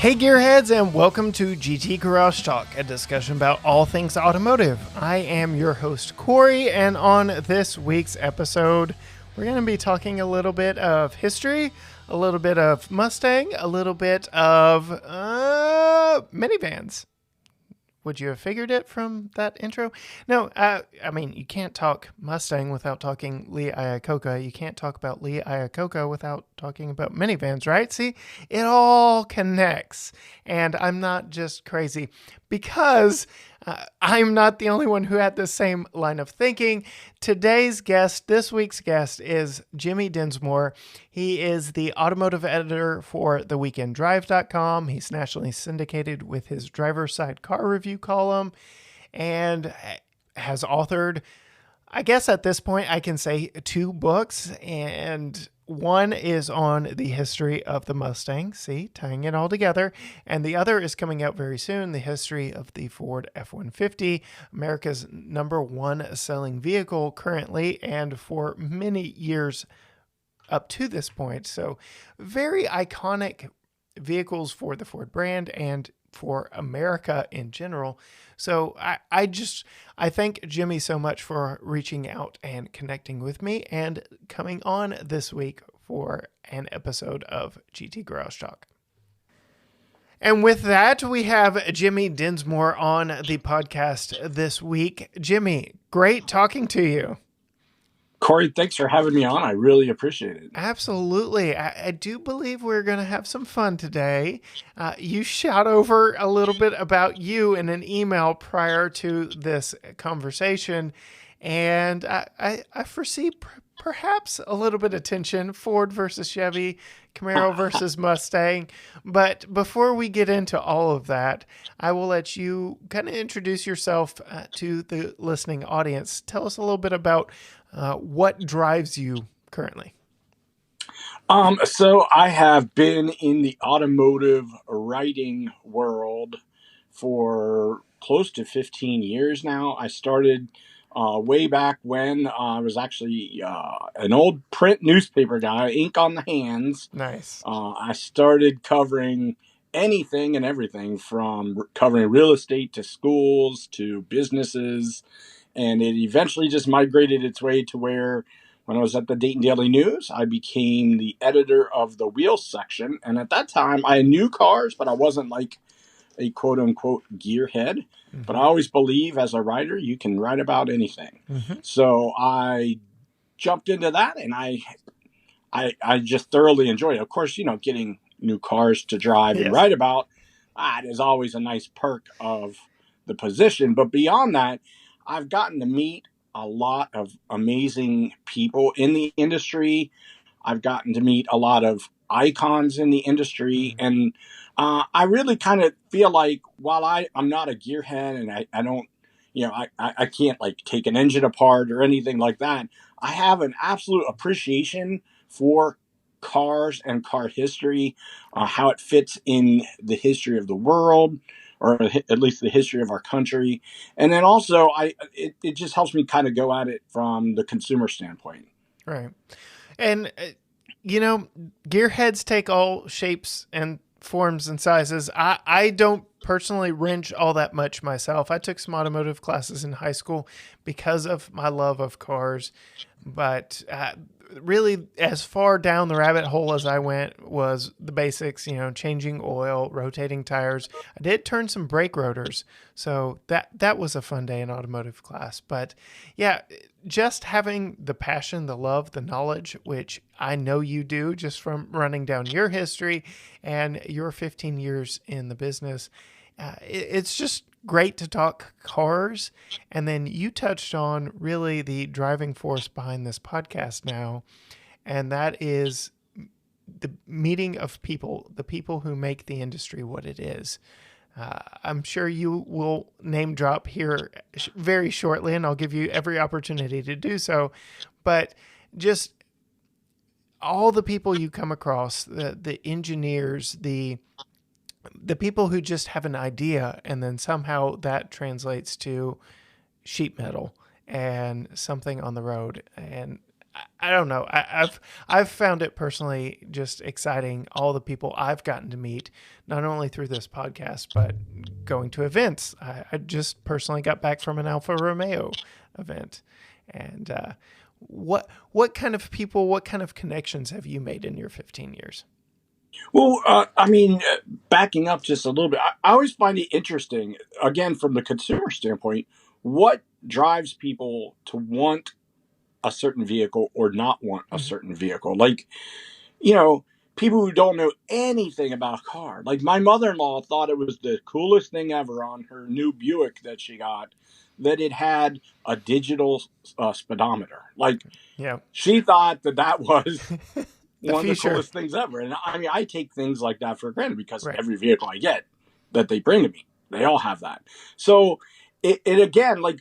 Hey Gearheads, and welcome to GT Garage Talk, a discussion about all things automotive. I am your host Corey, and on this week's episode, we're going to be talking a little bit of history, a little bit of Mustang, a little bit of minivans. Would you have figured it from that intro? No, I mean, you can't talk Mustang without talking Lee Iacocca. You can't talk about Lee Iacocca without talking about minivans, right? See, it all connects. And I'm not just crazy because I'm not the only one who had the same line of thinking. This week's guest is Jimmy Dinsmore. He is the automotive editor for theweekenddrive.com. He's nationally syndicated with his driver's side car review column and has authored, I guess at this point I can say, 2 books, and one is on the history of the Mustang, see, tying it all together, and the other is coming out very soon, the history of the Ford F-150, America's #1 selling vehicle currently and for many years up to this point. So very iconic vehicles for the Ford brand and for America in general. So I thank Jimmy so much for reaching out and connecting with me and coming on this week for an episode of GT Garage Talk. And with that, we have Jimmy Dinsmore on the podcast this week. Jimmy, great talking to you. Corey, thanks for having me on. I really appreciate it. Absolutely. I do believe we're going to have some fun today. You shot over a little bit about you in an email prior to this conversation, and I foresee perhaps a little bit of tension, Ford versus Chevy, Camaro versus Mustang. But before we get into all of that, I will let you kind of introduce yourself to the listening audience. Tell us a little bit about what drives you currently. So I have been in the automotive writing world for close to 15 years now. I started way back when I was actually an old print newspaper guy, ink on the hands. Nice. I started covering anything and everything, from covering real estate to schools to businesses. And it eventually just migrated its way to where, when I was at the Dayton Daily News, I became the editor of the wheels section. And at that time, I knew cars, but I wasn't like a quote unquote gearhead. Mm-hmm. But I always believe, as a writer, you can write about anything. Mm-hmm. So I jumped into that, and I just thoroughly enjoyed it. Of course, getting new cars to drive and write about, that is always a nice perk of the position. But beyond that, I've gotten to meet a lot of amazing people in the industry. I've gotten to meet a lot of icons in the industry. And I really kind of feel like, while I'm not a gearhead and I don't, I can't like take an engine apart or anything like that, I have an absolute appreciation for cars and car history, how it fits in the history of the world, or at least the history of our country. And then also, it just helps me kind of go at it from the consumer standpoint. Right. And, gearheads take all shapes and forms and sizes. I don't personally wrench all that much myself. I took some automotive classes in high school because of my love of cars. But really, as far down the rabbit hole as I went was the basics, changing oil, rotating tires. I did turn some brake rotors, so that was a fun day in automotive class. But yeah, just having the passion, the love, the knowledge, which I know you do just from running down your history and your 15 years in the business, it's just great to talk cars. And then you touched on really the driving force behind this podcast now, and that is the meeting of people, the people who make the industry what it is. I'm sure you will name drop here very shortly, and I'll give you every opportunity to do so. But just all the people you come across, the engineers, the people who just have an idea, and then somehow that translates to sheet metal and something on the road. And I don't know. I've found it personally just exciting. All the people I've gotten to meet, not only through this podcast, but going to events. I just personally got back from an Alfa Romeo event, and what kind of people, what kind of connections have you made in your 15 years? Well, backing up just a little bit, I always find it interesting, again, from the consumer standpoint, what drives people to want a certain vehicle or not want a Mm-hmm. certain vehicle. Like, you know, people who don't know anything about a car. Like, my mother in law thought it was the coolest thing ever on her new Buick that she got that it had a digital speedometer. Like, Yeah, she thought that that was the one of the future. coolest things ever. And I mean, I take things like that for granted because Right. every vehicle I get that they bring to me, they all have that. So it again, like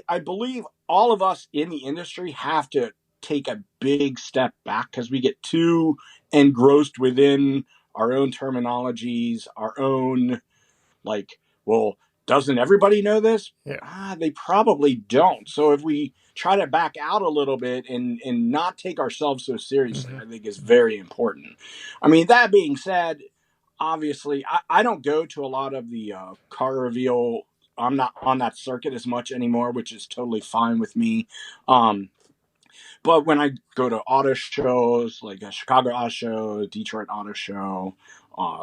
I believe all of us in the industry have to take a big step back because we get too engrossed within our own terminologies, our own like, well, doesn't everybody know this? Yeah. They probably don't. So if we try to back out a little bit and not take ourselves so seriously, Mm-hmm. I think is very important. I mean, that being said, obviously, I don't go to a lot of the car reveal. I'm not on that circuit as much anymore, which is totally fine with me. Um, but when I go to auto shows, like a Chicago Auto Show, Detroit Auto Show,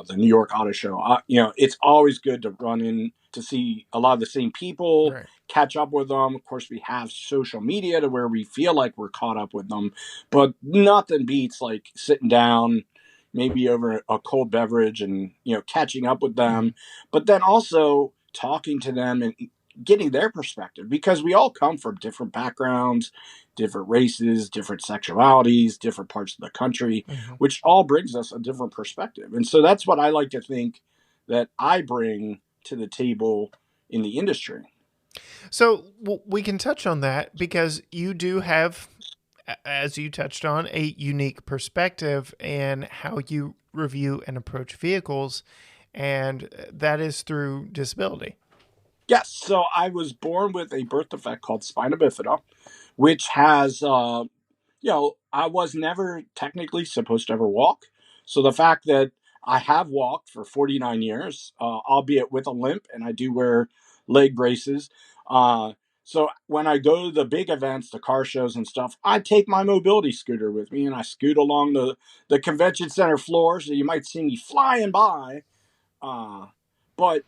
the New York Auto Show, it's always good to run in to see a lot of the same people, Right. catch up with them. Of course, we have social media to where we feel like we're caught up with them, but nothing beats like sitting down, maybe over a cold beverage, and catching up with Mm-hmm. them, but then also talking to them and getting their perspective because we all come from different backgrounds, different races, different sexualities, different parts of the country, Mm-hmm. which all brings us a different perspective. And so that's what I like to think that I bring to the table in the industry. So we can touch on that because you do have, as you touched on, a unique perspective in how you review and approach vehicles, and that is through disability. Yes, so I was born with a birth defect called spina bifida, which has I was never technically supposed to ever walk. So the fact that I have walked for 49 years, albeit with a limp, and I do wear leg braces. Uh, so when I go to the big events, the car shows and stuff, I take my mobility scooter with me and I scoot along the convention center floor. So you might see me flying by. Uh, but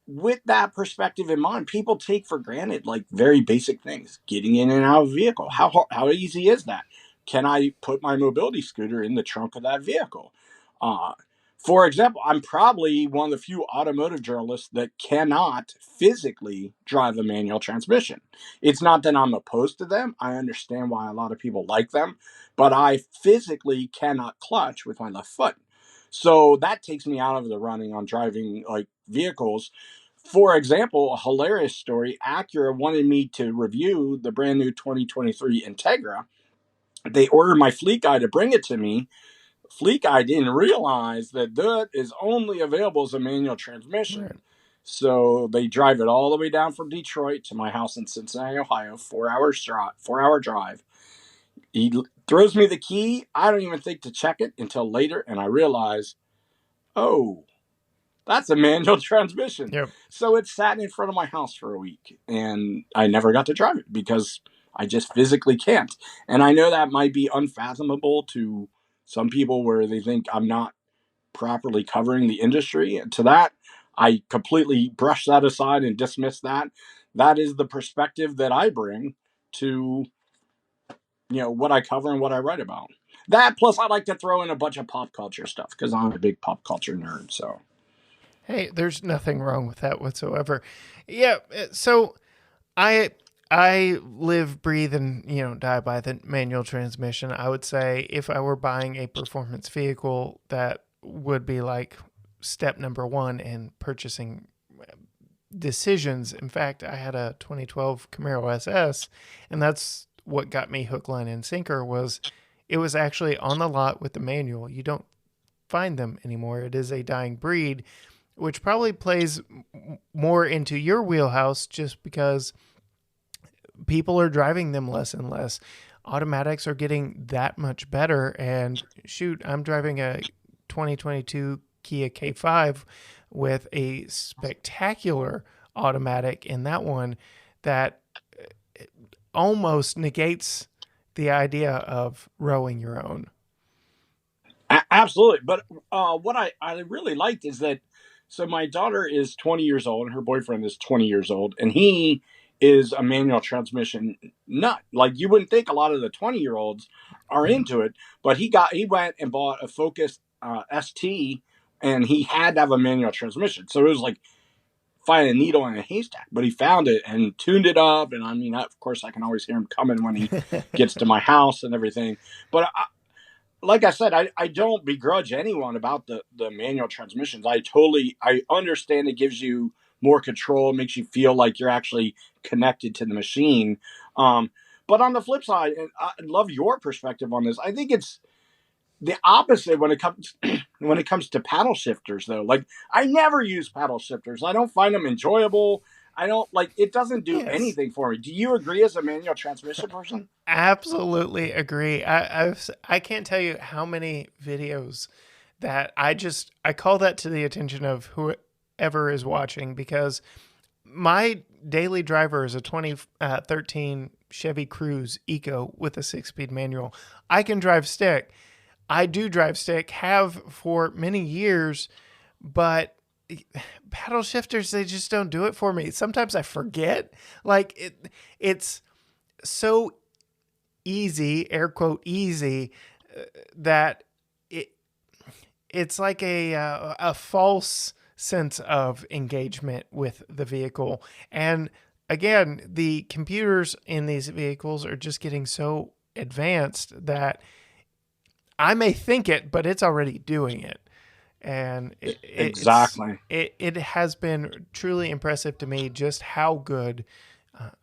with that perspective in mind, people take for granted like very basic things, getting in and out of a vehicle. How easy is that? Can I put my mobility scooter in the trunk of that vehicle? Uh, for example, I'm probably one of the few automotive journalists that cannot physically drive a manual transmission. It's not that I'm opposed to them. I understand why a lot of people like them, but I physically cannot clutch with my left foot. So that takes me out of the running on driving like vehicles. For example, a hilarious story, Acura wanted me to review the brand new 2023 Integra. They ordered my fleet guy to bring it to me. Fleet guy didn't realize that that is only available as a manual Right. transmission. So they drive it all the way down from Detroit to my house in Cincinnati, Ohio, 4 hour drive. He throws me the key. I don't even think to check it until later, and I realize, oh, that's a manual transmission. Yep. So it sat in front of my house for a week and I never got to drive it because I just physically can't. And I know that might be unfathomable to some people where they think I'm not properly covering the industry. And to that, I completely brush that aside and dismiss that. That is the perspective that I bring to what I cover and what I write about. That plus I like to throw in a bunch of pop culture stuff because I'm a big pop culture nerd. So Hey, there's nothing wrong with that whatsoever. Yeah. So I I live, breathe, and die by the manual transmission. I would say if I were buying a performance vehicle, that would be like step number one in purchasing decisions. In fact, I had a 2012 Camaro SS, and that's what got me hook, line, and sinker. Was it was actually on the lot with the manual. You don't find them anymore. It is a dying breed, which probably plays more into your wheelhouse just because people are driving them less and less. Automatics are getting that much better. And shoot, I'm driving a 2022 Kia K5 with a spectacular automatic in that one that almost negates the idea of rowing your own. Absolutely. But what I really liked is that, so my daughter is 20 years old and her boyfriend is 20 years old, and he is a manual transmission nut. Like, you wouldn't think a lot of the 20-year-olds are into it, but he went and bought a Focus ST, and he had to have a manual transmission. So it was like finding a needle in a haystack, but he found it and tuned it up. And I mean, of course, I can always hear him coming when he gets to my house and everything. But like I said, I don't begrudge anyone about the manual transmissions. I understand it gives you more control, makes you feel like you're actually connected to the machine. But on the flip side, and I love your perspective on this, I think it's the opposite when it comes to paddle shifters, though. Like, I never use paddle shifters. I don't find them enjoyable. I don't like, it doesn't do Yes. anything for me. Do you agree as a manual transmission person? Absolutely agree. I can't tell you how many videos that I call that to the attention of whoever is watching, because my daily driver is a 2013 Chevy Cruze Eco with a 6-speed manual. I can drive stick. I do drive stick, have for many years, but paddle shifters, they just don't do it for me. Sometimes I forget. Like, it's so easy, air quote easy, that it it's like a false sense of engagement with the vehicle. And again, the computers in these vehicles are just getting so advanced that I may think it, but it's already doing it. And Exactly. it has been truly impressive to me just how good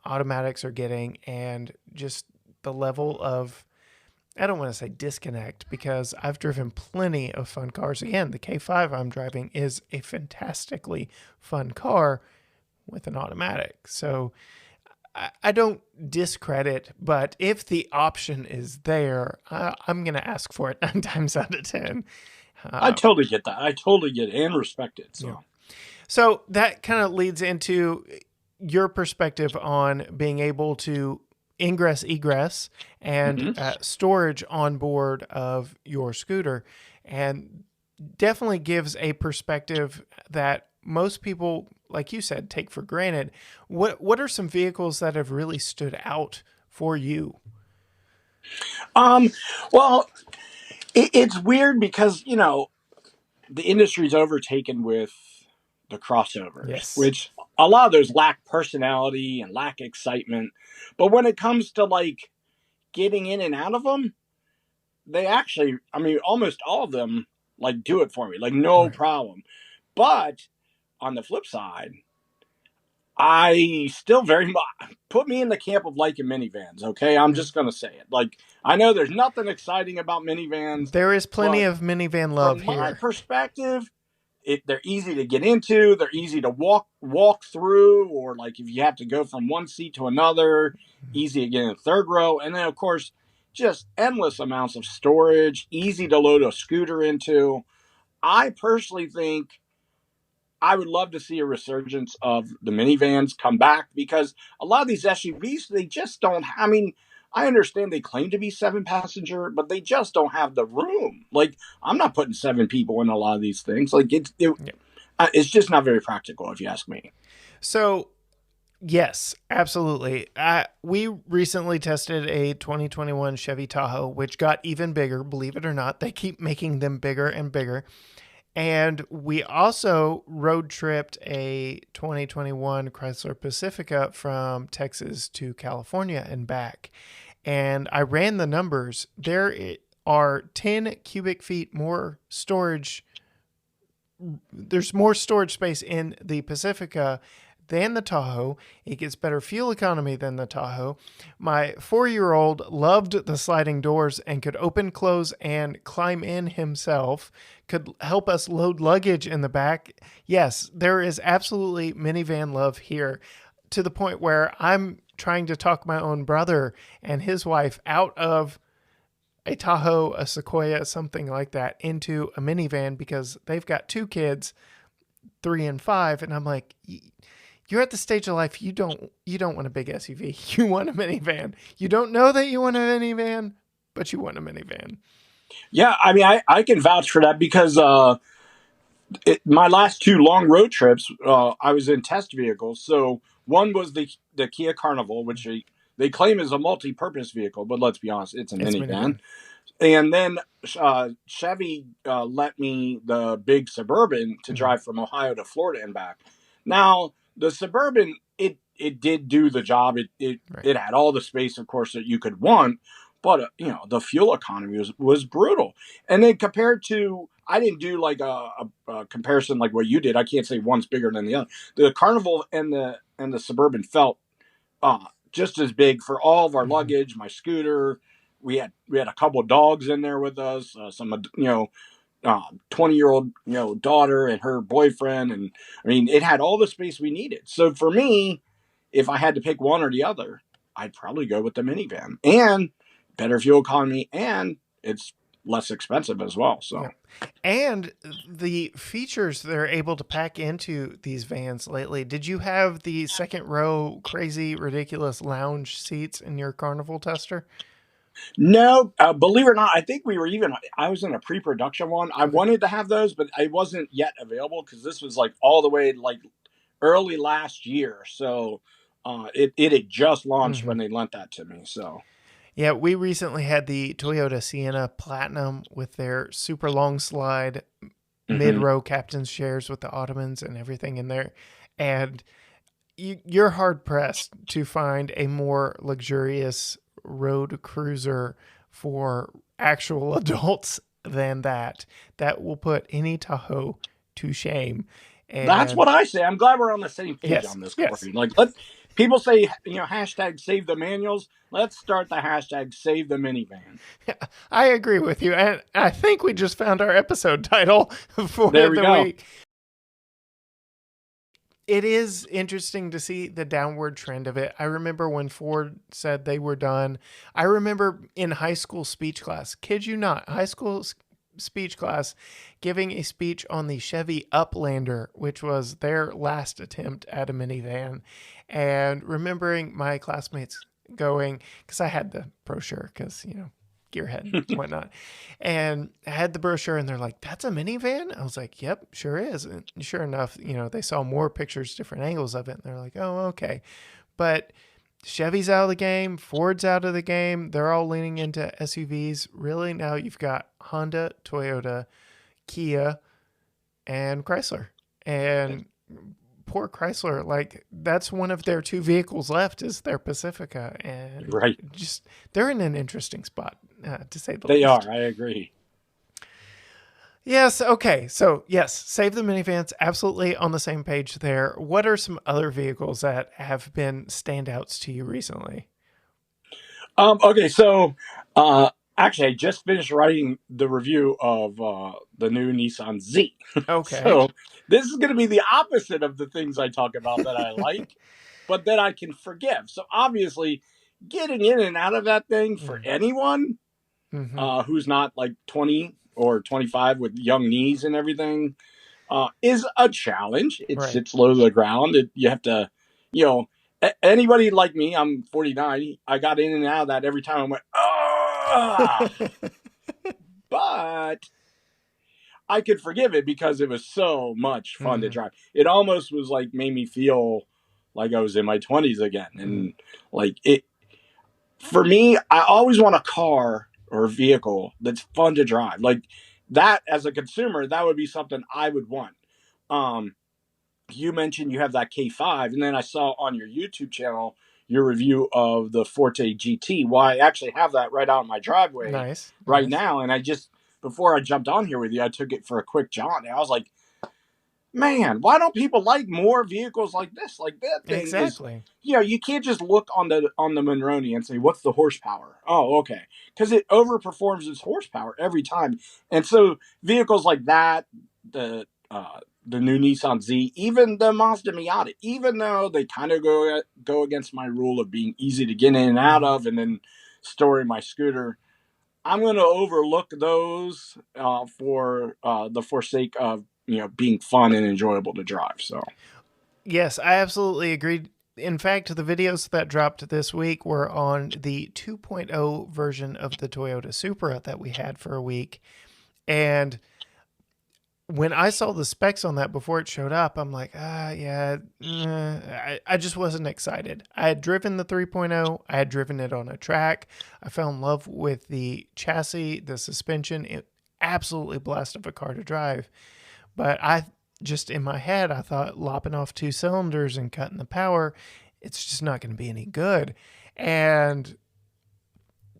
automatics are getting, and just the level of, I don't want to say disconnect, because I've driven plenty of fun cars. Again, the K5 I'm driving is a fantastically fun car with an automatic. So I don't discredit, but if the option is there, I'm going to ask for it 9 times out of 10. I totally get that. I totally get it and respect it. So, Yeah. So that kind of leads into your perspective on being able to ingress, egress, and storage on board of your scooter, and definitely gives a perspective that most people, like you said, take for granted. What are some vehicles that have really stood out for you? well, it's weird because, the industry's overtaken with the crossovers, Yes. which a lot of those lack personality and lack excitement. But when it comes to like getting in and out of them, they actually, I mean, almost all of them like do it for me, like no Right. problem. But on the flip side, I still very much put me in the camp of liking minivans. Okay, I'm just gonna say it. Like, I know there's nothing exciting about minivans, There is plenty but of minivan love from my here. perspective, they're easy to get into. They're easy to walk through, or like if you have to go from one seat to another, easy to get in the third row. And then of course, just endless amounts of storage, easy to load a scooter into. I personally think I would love to see a resurgence of the minivans come back, because a lot of these SUVs, they just don't. I mean, I understand they claim to be 7-passenger, but they just don't have the room. Like, I'm not putting 7 people in a lot of these things. Like, it's just not very practical, if you ask me. So, yes, absolutely. We recently tested a 2021 Chevy Tahoe, which got even bigger. Believe it or not, they keep making them bigger and bigger. And we also road tripped a 2021 Chrysler Pacifica from Texas to California and back. And I ran the numbers. There are 10 cubic feet more storage. There's more storage space in the Pacifica than the Tahoe. It gets better fuel economy than the Tahoe. My 4-year-old loved the sliding doors and could open, close, and climb in himself, could help us load luggage in the back. Yes, there is absolutely minivan love here, to the point where I'm trying to talk my own brother and his wife out of a Tahoe, a Sequoia, something like that, into a minivan because they've got two kids, 3 and 5, and I'm like, you're at the stage of life you don't want a big SUV. You want a minivan. You don't know that you want a minivan, but you want a minivan. Yeah, I mean, I can vouch for that because my last two long road trips, I was in test vehicles. So one was the Kia Carnival, which they claim is a multi-purpose vehicle, but let's be honest, it's a It's a minivan. minivan. And then Chevy lent me the big Suburban to drive from Ohio to Florida and back. Now the Suburban, it did do the job. Right. It had all the space, of course, that you could want, but the fuel economy was brutal. And then compared to, I didn't do like a comparison like what you did. I can't say one's bigger than the other. The Carnival and the Suburban felt just as big for all of our luggage. My scooter, we had a couple of dogs in there with us. Some 20-year-old daughter and her boyfriend, and I mean it had all the space we needed. So for me, if I had to pick one or the other, I'd probably go with the minivan, and better fuel economy, and it's less expensive as well. So And the features they're able to pack into these vans lately. Did you have the second row crazy ridiculous lounge seats in your Carnival tester? no, believe it or not, I think I was in a pre-production one. I Okay. wanted to have those, but I wasn't yet available because this was like all the way like early last year. So it had just launched when they lent that to me. So Yeah, we recently had the Toyota Sienna Platinum with their super long slide mid mhm. row captain's chairs with the ottomans and everything in there. And you're hard pressed to find a more luxurious road cruiser for actual adults than that. That will put any Tahoe to shame. That's And what I say. I'm glad we're on the same page yes, on this, yes, Corey. Like, let people say, hashtag save the manuals. Let's start the hashtag save the minivan. I agree with you. And I think we just found our episode title for There we the go. week. It is interesting to see the downward trend of it. I remember when Ford said they were done. I remember in high school speech class, kid you not, high school speech class, giving a speech on the Chevy Uplander, which was their last attempt at a minivan. And remembering my classmates going, because I had the brochure, because, gearhead and whatnot. And I had the brochure and they're like, that's a minivan? I was like, yep, sure is. And sure enough, they saw more pictures, different angles of it. And they're like, oh, okay. But Chevy's out of the game. Ford's out of the game. They're all leaning into SUVs. Really, now you've got Honda, Toyota, Kia, and Chrysler. And poor Chrysler, like that's one of their two vehicles left is their Pacifica, and Right. just they're in an interesting spot to say the They least. are. I agree. Yes. Okay. So yes, save the minivans. Absolutely on the same page there. What are some other vehicles that have been standouts to you recently? Okay. So, actually, I just finished writing the review of the new Nissan Z. Okay. So, this is going to be the opposite of the things I talk about that I like, but that I can forgive. So, obviously, getting in and out of that thing for anyone Mm-hmm. who's not like 20 or 25 with young knees and everything, is a challenge. It Right. sits low to the ground. You have to, you know, anybody like me, I'm 49. I got in and out of that every time I went, ah, but I could forgive it because it was so much fun to drive. It almost was like made me feel like I was in my 20s again. And like it, for me, I always want a car or a vehicle that's fun to drive. Like that as a consumer, that would be something I would want. Um, you mentioned you have that K5, and then I saw on your YouTube channel your review of the Forte GT. Well, I actually have that right out in my driveway Nice. right Nice. now, and I just before I jumped on here with you, I took it for a quick jaunt, and I was like, man, why don't people like more vehicles like this? Like that thing is, Exactly. you can't just look on the Monroney and say what's the horsepower. Oh, okay, because it overperforms its horsepower every time, and so vehicles like that, the the new Nissan Z, even the Mazda Miata, even though they kind of go against my rule of being easy to get in and out of, and then storing my scooter, I'm going to overlook those for the forsake of being fun and enjoyable to drive. So Yes, I absolutely agree. In fact, the videos that dropped this week were on the 2.0 version of the Toyota Supra that we had for a week. And when I saw the specs on that before it showed up, I'm like, yeah, I just wasn't excited. I had driven the 3.0, I had driven it on a track. I fell in love with the chassis, the suspension. It absolutely blast of a car to drive. But I just in my head, I thought lopping off 2 cylinders and cutting the power, it's just not going to be any good. And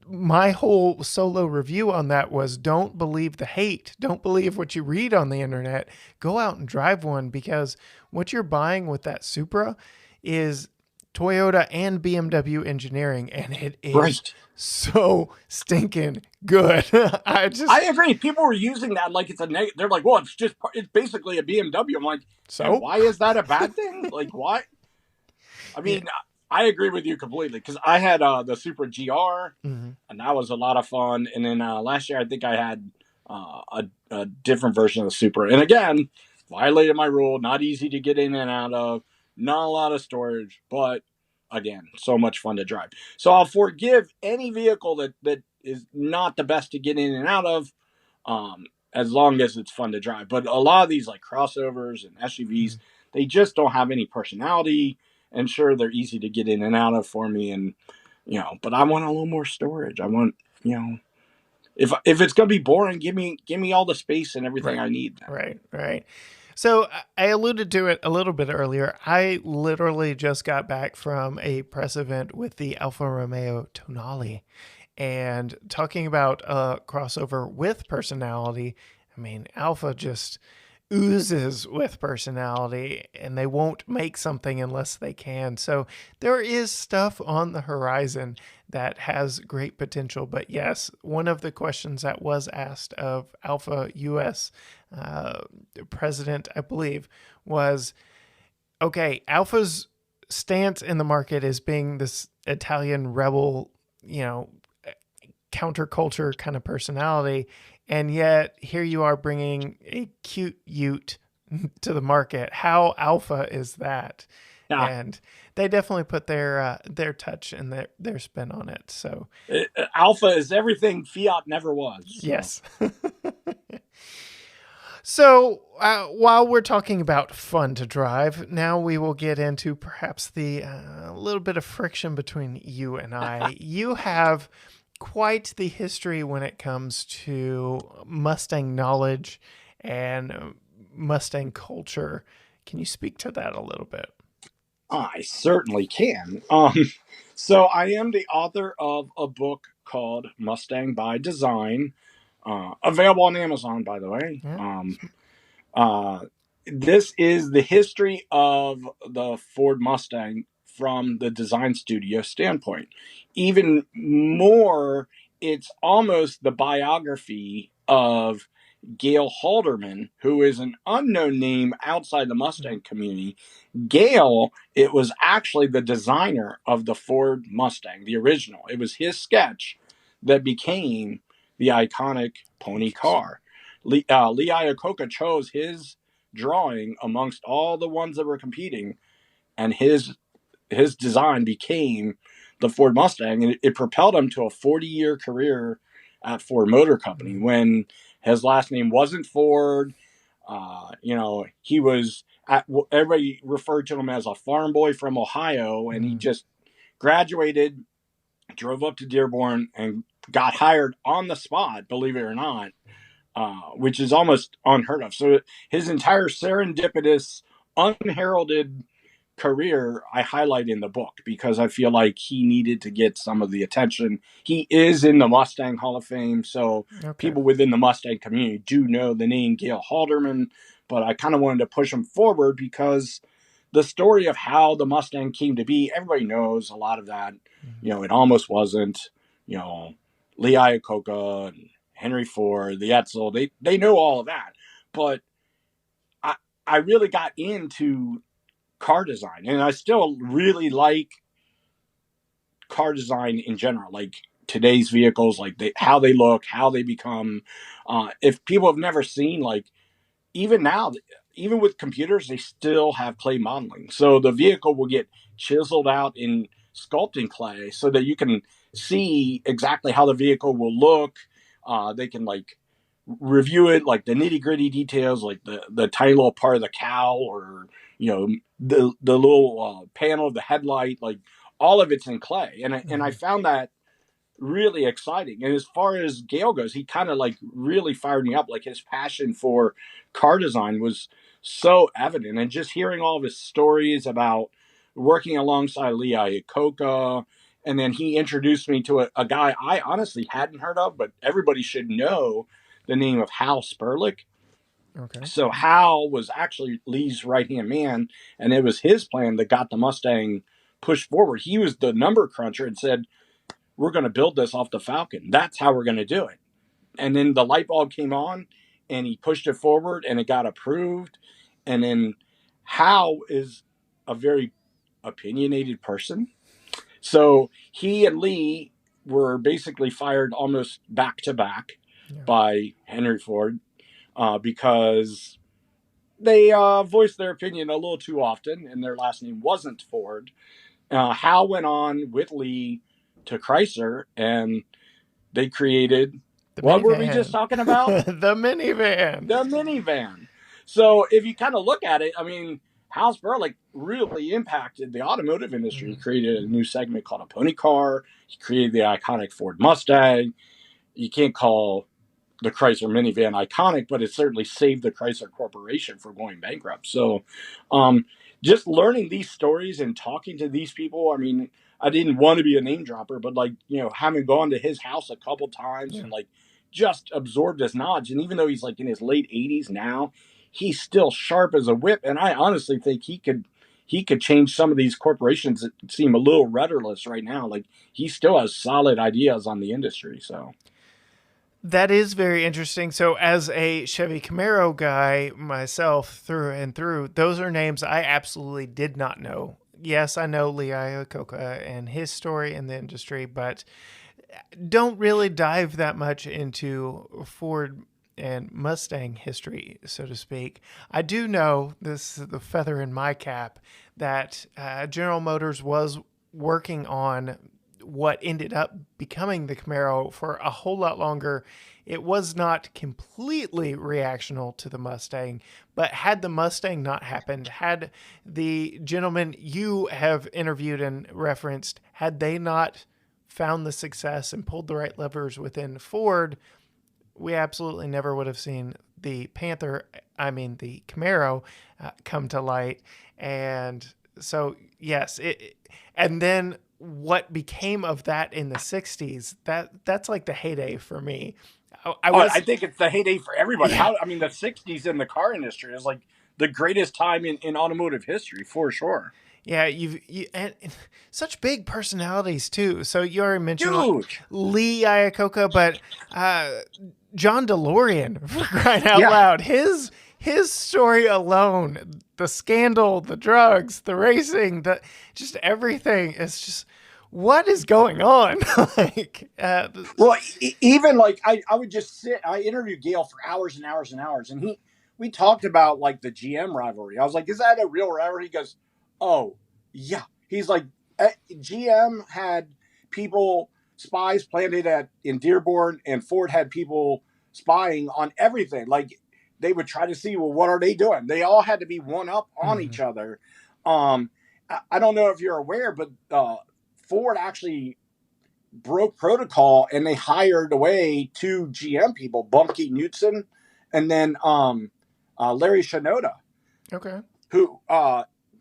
my whole solo review on that was don't believe the hate. Don't believe what you read on the internet. Go out and drive one, because what you're buying with that Supra is Toyota and BMW engineering, and it is right. so stinking good. I agree. People were using that like it's a negative. They're like, well, it's basically a BMW. I'm like, and so why is that a bad thing? Like, why? I yeah. mean, I agree with you completely, because I had the Supra GR, Mm-hmm. and that was a lot of fun. And then last year, I think I had a different version of the Supra. And again, violated my rule. Not easy to get in and out of. Not a lot of storage, but again, so much fun to drive. So I'll forgive any vehicle that is not the best to get in and out of, as long as it's fun to drive. But a lot of these like crossovers and SUVs, they just don't have any personality. And sure, they're easy to get in and out of for me, and but I want a little more storage. I want, if it's gonna be boring, give me all the space and everything Right, I need. right. So I alluded to it a little bit earlier. I literally just got back from a press event with the Alfa Romeo Tonale, and talking about a crossover with personality. I mean, Alfa just oozes with personality, and they won't make something unless they can. So there is stuff on the horizon that has great potential. But yes, one of the questions that was asked of Alpha US president, I believe, was okay, Alpha's stance in the market is being this Italian rebel, you know, counterculture kind of personality, and yet here you are bringing a cute ute to the market. How alpha is that? Yeah, And they definitely put their touch and their spin on it. So Alpha is everything Fiat never was. So. yes. So while we're talking about fun to drive, now we will get into perhaps the little bit of friction between you and I. You have quite the history when it comes to Mustang knowledge and Mustang culture. Can you speak to that a little bit? I certainly can. So I am the author of a book called Mustang by Design, available on Amazon, by the way. Yeah. Uh, this is the history of the Ford Mustang from the design studio standpoint. Even more, it's almost the biography of Gail Halderman, who is an unknown name outside the Mustang community. Gail, it was actually the designer of the Ford Mustang, the original. It was his sketch that became the iconic pony car. Lee Iacocca chose his drawing amongst all the ones that were competing, and his design became the Ford Mustang, and it propelled him to a 40-year career at Ford Motor Company when his last name wasn't Ford. He was everybody referred to him as a farm boy from Ohio, and he just graduated, drove up to Dearborn, and got hired on the spot, believe it or not, which is almost unheard of. So his entire serendipitous, unheralded career I highlight in the book because I feel like he needed to get some of the attention. He is in the Mustang Hall of Fame, so Okay. people within the Mustang community do know the name Gail Halderman, but I kind of wanted to push him forward because the story of how the Mustang came to be, everybody knows a lot of that. It almost wasn't, Lee Iacocca and Henry Ford, the Edsel, they know all of that. But I I really got into car design, and I still really like car design in general, like today's vehicles, like how they look, how they become. If people have never seen, like even now, even with computers, they still have clay modeling. So the vehicle will get chiseled out in sculpting clay so that you can see exactly how the vehicle will look. They can like review it, like the nitty gritty details, like the tiny little part of the cowl, or the little panel of the headlight, like all of it's in clay. And I found that really exciting. And as far as Gale goes, he kind of like really fired me up. Like his passion for car design was so evident. And just hearing all of his stories about working alongside Lee Iacocca. And then he introduced me to a guy I honestly hadn't heard of, but everybody should know the name of Hal Sperlich. Okay. So Hal was actually Lee's right hand man, and it was his plan that got the Mustang pushed forward. He was the number cruncher and said, we're going to build this off the Falcon. That's how we're going to do it. And then the light bulb came on, and he pushed it forward, and it got approved. And then Hal is a very opinionated person. So he and Lee were basically fired almost back to back by Henry Ford because they voiced their opinion a little too often, and their last name wasn't Ford. Hal went on with Lee to Chrysler, and they created what were we just talking about? The minivan. The minivan. So if you kind of look at it, I mean, Hal Sperlich really impacted the automotive industry. He created a new segment called a pony car. He created the iconic Ford Mustang. You can't call the Chrysler minivan iconic, but it certainly saved the Chrysler Corporation from going bankrupt. So just learning these stories and talking to these people, I mean, I didn't want to be a name dropper, but like, having gone to his house a couple times and like just absorbed his knowledge. And even though he's like in his late 80s now, he's still sharp as a whip. And I honestly think he could change some of these corporations that seem a little rudderless right now. Like he still has solid ideas on the industry. So that is very interesting. So, as a Chevy Camaro guy myself, through and through, those are names I absolutely did not know. Yes, I know Lee Iacocca and his story in the industry, but don't really dive that much into Ford and Mustang history, so to speak. I do know, this is the feather in my cap, that General Motors was working on what ended up becoming the Camaro for a whole lot longer. It was not completely reactional to the Mustang, but had the Mustang not happened, had the gentlemen you have interviewed and referenced, had they not found the success and pulled the right levers within Ford, we absolutely never would have seen the Camaro come to light. And so, yes, and then what became of that in the 60s, that's like the heyday for me. I think it's the heyday for everybody. Yeah. I mean, the 60s in the car industry is like the greatest time in automotive history, for sure. Yeah, and such big personalities too. So you already mentioned Huge. Lee Iacocca, but John DeLorean, for crying out loud, his story alone, the scandal, the drugs, the racing, just everything is just, what is going on? Well, even like I would just I interviewed Gale for hours and hours and hours, and we talked about like the GM rivalry. I was like, is that a real rivalry? He goes, oh yeah. He's like, GM had spies planted in Dearborn, and Ford had people spying on everything. Like they would try to see, well, what are they doing? They all had to be one up on each other. I don't know if you're aware, but Ford actually broke protocol, and they hired away two GM people, Bumke Knudsen and then Larry Shinoda. Okay. Who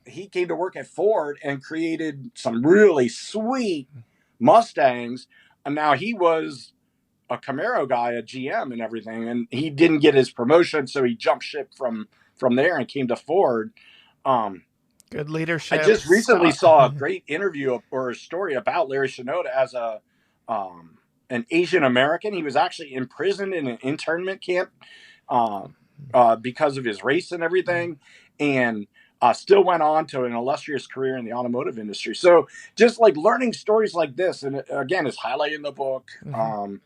he came to work at Ford and created some really sweet Mustangs. And now he was a Camaro guy, a GM and everything, and he didn't get his promotion, so he jumped ship from there and came to Ford. Good leadership. I just recently saw a great interview or a story about Larry Shinoda as an Asian American. He was actually imprisoned in an internment camp because of his race and Mhm. everything, and still went on to an illustrious career in the automotive industry. So just like learning stories like this, and again, it's highlighted in the book. Mhm.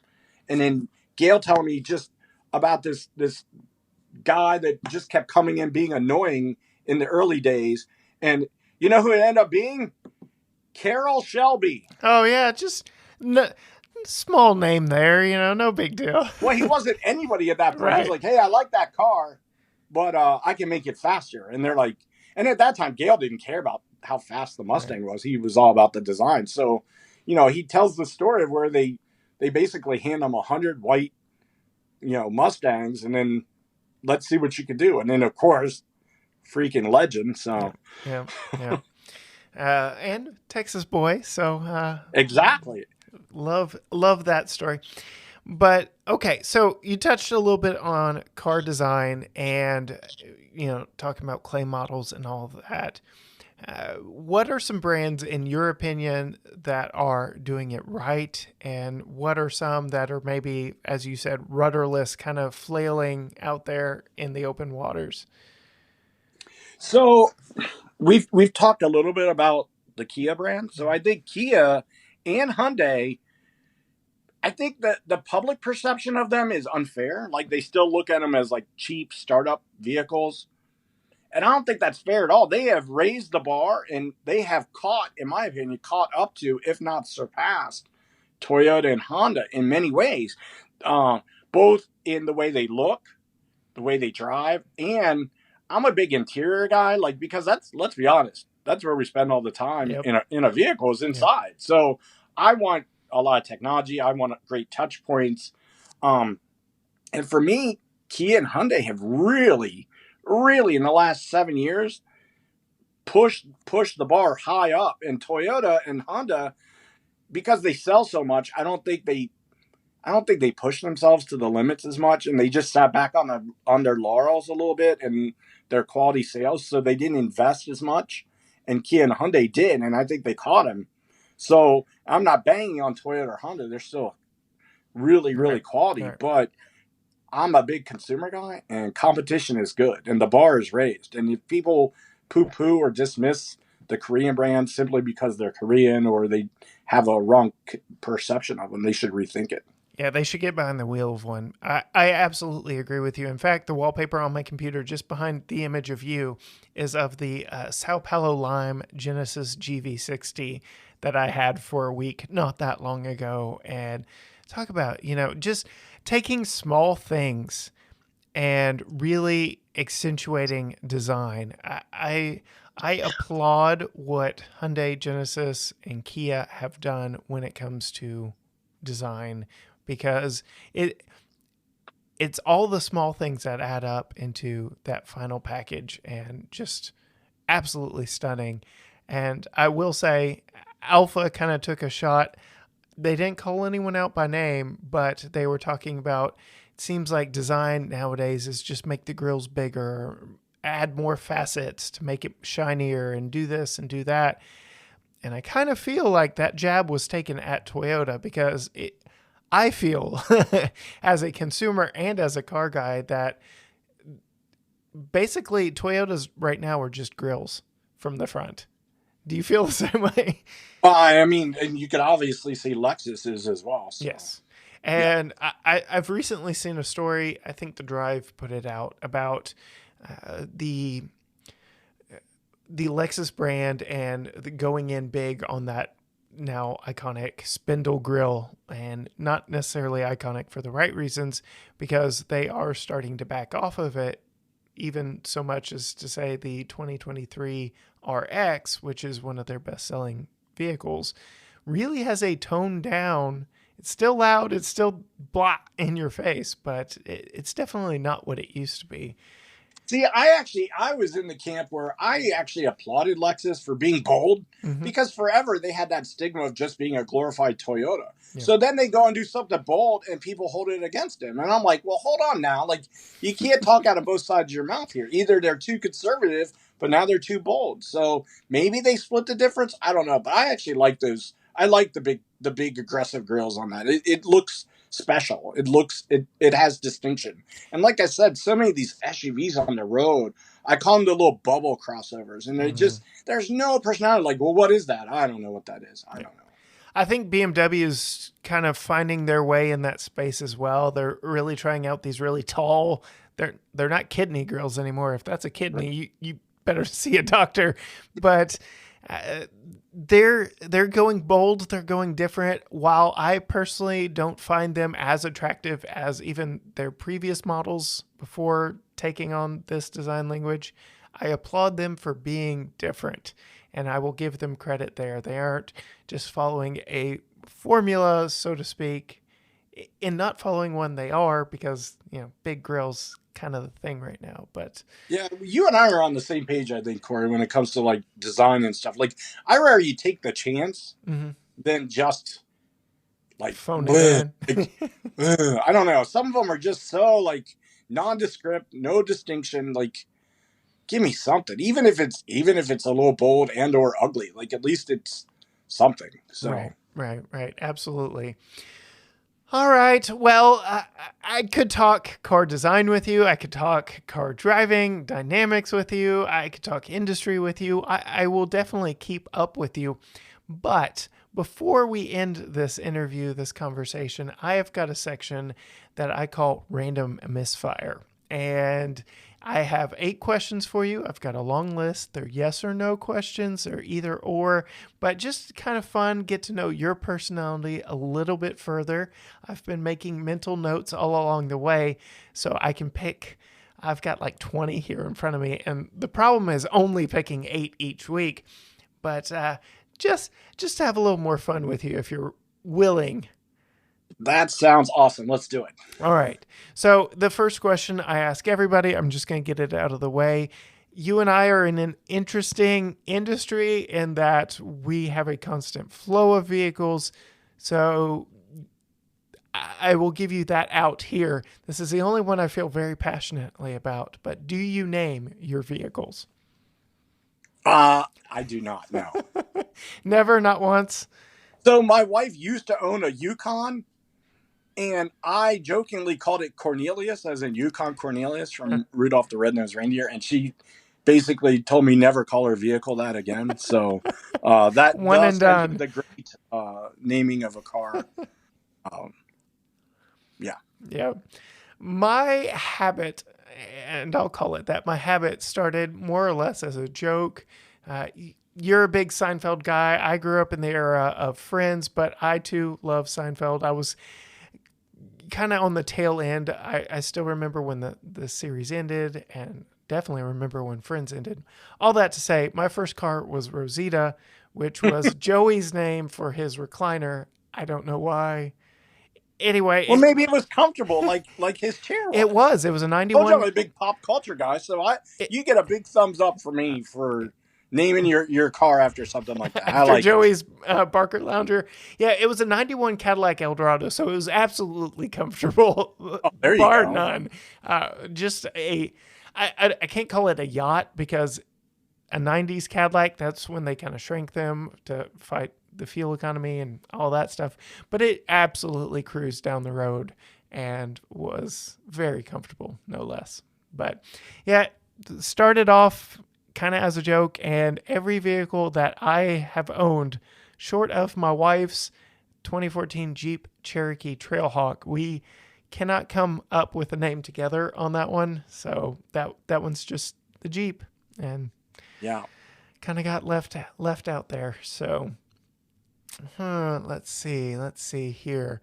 And then Gail telling me just about this guy that just kept coming in being annoying in the early days, and you know who it ended up being? Carroll Shelby. Oh yeah, just n- small name there, no big deal. Well, he wasn't anybody at that point. He's Right. like, hey, I like that car, but I can make it faster. And they're like, and at that time, Gale didn't care about how fast the Right. Mustang was. He was all about the design. So, he tells the story of where they basically hand him 100 white, Mustangs, and then let's see what you can do. And then, of course, freaking legend. Yeah. So, Yeah. Yeah. And Texas boy, so exactly. love that story. But okay, so you touched a little bit on car design and talking about clay models and all of that. What are some brands, in your opinion, that are doing it right, and what are some that are maybe, as you said, rudderless, kind of flailing out there in the open waters? So we've talked a little bit about the Kia brand. So I think Kia and Hyundai, I think that the public perception of them is unfair. Like they still look at them as like cheap startup vehicles. And I don't think that's fair at all. They have raised the bar and they have caught, in my opinion, caught up to, if not surpassed, Toyota and Honda in many ways, uh, both in the way they look, the way they drive, and I'm a big interior guy, like because that's, let's be honest, that's where we spend all the time Yep. in a vehicle is Yep. inside. So I want a lot of technology. I want great touch points, um, and for me, Kia and Hyundai have really, really in the last 7 years pushed the bar high up. And Toyota and Honda, because they sell so much, I don't think they push themselves to the limits as much, and they just sat back on their laurels a little bit and their quality sales, so they didn't invest as much. And Kia and Hyundai did, and I think they caught him. So I'm not banging on Toyota or Honda; they're still really, really Right. quality. Right. But I'm a big consumer guy, and competition is good, and the bar is raised. And if people poo-poo or dismiss the Korean brand simply because they're Korean or they have a wrong perception of them, they should rethink it. Yeah, they should get behind the wheel of one. I absolutely agree with you. In fact, the wallpaper on my computer just behind the image of you is of the Sao Paulo Lime Genesis GV60 that I had for a week not that long ago. And talk about, just taking small things and really accentuating design. I applaud what Hyundai, Genesis, and Kia have done when it comes to design, because it's all the small things that add up into that final package and just absolutely stunning. And I will say, Alpha kind of took a shot. They didn't call anyone out by name, but they were talking about, it seems like design nowadays is just make the grills bigger, add more facets to make it shinier, and do this and do that. And I kind of feel like that jab was taken at Toyota, because I feel as a consumer and as a car guy that basically Toyotas right now are just grills from the front. Do you feel the same way? I mean, and you could obviously see Lexus's as well. So Yes. yeah. And I've recently seen a story, I think The Drive put it out, about the Lexus brand and going in big on that now iconic spindle grill, and not necessarily iconic for the right reasons, because they are starting to back off of it, even so much as to say the 2023 RX, which is one of their best selling vehicles, really has a toned down. It's still loud, it's still blah in your face, but it's definitely not what it used to be. See, I was in the camp where I actually applauded Lexus for being bold Mm-hmm. because forever they had that stigma of just being a glorified Toyota. Yeah. So then they go and do something bold and people hold it against them. And I'm like, well, hold on now. Like, you can't talk out of both sides of your mouth here. Either they're too conservative, but now they're too bold. So maybe they split the difference. I don't know. But I actually like those. I like the big aggressive grills on that. It looks special. It has distinction. And like I said, so many of these SUVs on the road, I call them the little bubble crossovers, and they Hmm. just there's no personality. Like, well, what is that? I don't know what that is. I Yeah. don't know. I think BMW is kind of finding their way in that space as well. They're really trying out these really tall. They're not kidney grills anymore. If that's a kidney, you better see a doctor. But uh, they're going bold. They're going different. While I personally don't find them as attractive as even their previous models before taking on this design language, I applaud them for being different, and I will give them credit there. They aren't just following a formula, so to speak. In not following one, they are, because big grills kind of the thing right now. But Yeah, you and I are on the same page, I think, Corey, when it comes to like design and stuff. Like, I rather you take the chance mhm, than just like, phone it bleh, in. like I don't know. Some of them are just so like nondescript, no distinction. Like, give me something, even if it's a little bold and or ugly. Like, at least it's something. So Right. Absolutely. All right. Well, I could talk car design with you. I could talk car driving dynamics with you. I could talk industry with you. I will definitely keep up with you. But before we end this interview, this conversation, I have got a section that I call Random Misfire. And I have 8 questions for you. I've got a long list. They're yes or no questions, or either or, but just kind of fun, get to know your personality a little bit further. I've been making mental notes all along the way so I can pick. I've got like 20 here in front of me, and the problem is only picking 8 each week. But just to have a little more fun with you if you're willing. that sounds awesome. Let's do it. All right. So the first question I ask everybody, I'm just going to get it out of the way. You and I are in an interesting industry in that we have a constant flow of vehicles. So I will give you that out here. This is the only one I feel very passionately about. But do you name your vehicles? I do not know. Never, not once. So my wife used to own a Yukon, and I jokingly called it Cornelius, as in Yukon Cornelius from Rudolph the Red-Nosed Reindeer, and she basically told me never call her vehicle that again. So that One and does enter done. the great naming of a car. Um, yeah. Yeah. My habit, and I'll call it that, my habit started more or less as a joke. You're a big Seinfeld guy. I grew up in the era of Friends, but I too love Seinfeld. I was kind of on the tail end. I still remember when the series ended, and definitely remember when Friends ended. All that to say, my first car was Rosita, which was Joey's name for his recliner. I don't know why. Anyway, Well, maybe it was comfortable, like his chair it was. was. It was a Told you I'm 91. a big pop culture guy, so It, you get a big thumbs up for me for naming your car after something like that. I after like it. Joey's Barker Lounger. Yeah, it was a 91 Cadillac Eldorado, so it was absolutely comfortable, Oh, there you bar go. none. Just I can't call it a yacht, because a 90s Cadillac, that's when they kind of shrank them to fight the fuel economy and all that stuff. But it absolutely cruised down the road and was very comfortable, no less. But yeah, started off kind of as a joke, and every vehicle that I have owned, short of my wife's 2014 Jeep Cherokee Trailhawk, we cannot come up with a name together on that one. So that one's just the Jeep, and Yeah. kind of got left out there. So let's see here.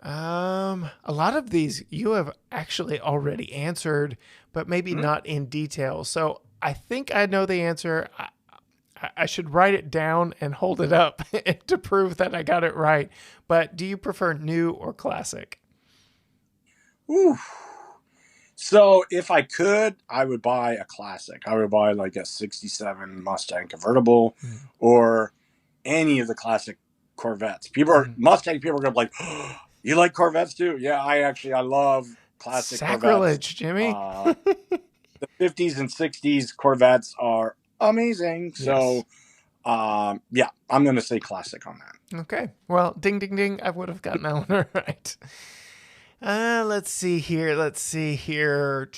A lot of these you have actually already answered, but maybe Hmm? not in detail. So I think I know the answer. I should write it down and hold it up to prove that I got it right. But do you prefer new or classic? Ooh. So if I could, I would buy a classic. I would buy like a '67 Mustang convertible, Mm. or any of the classic Corvettes. Mm. Mustang people are gonna be like, oh, you like Corvettes too? Yeah, I love classic Corvettes. Sacrilege, Jimmy. Uh, the '50s and '60s Corvettes are amazing. Yes. So Yeah, I'm going to say classic on that. Okay. Well, ding, ding, ding. I would have gotten that one right. Let's see here. Let's see here.